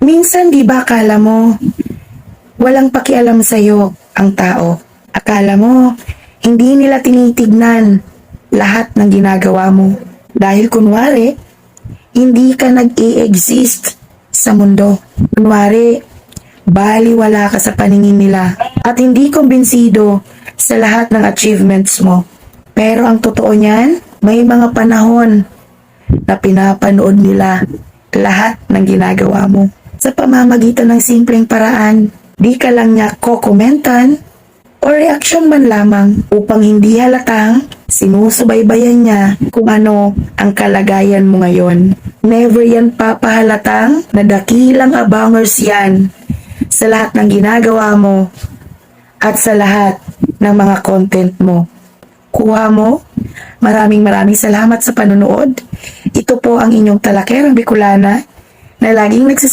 Minsan di ba akala mo walang pakialam sa'yo ang tao? Akala mo hindi nila tinitignan lahat ng ginagawa mo. Dahil kunwari, hindi ka nag-i-exist sa mundo. Kunwari, baliwala ka sa paningin nila at hindi kumbinsido sa lahat ng achievements mo. Pero ang totoo niyan, may mga panahon na pinapanood nila lahat ng ginagawa mo. Sa pamamagitan ng simpleng paraan, di ka lang niya kokomentan o reaction man lamang upang hindi halatang sinusubaybayan niya kung ano ang kalagayan mo ngayon. Never yan papahalatang na dakilang abangers yan sa lahat ng ginagawa mo at sa lahat ng mga content mo. Kuha mo. Maraming salamat sa panonood. Ito po ang inyong talakerang Bicolana na laging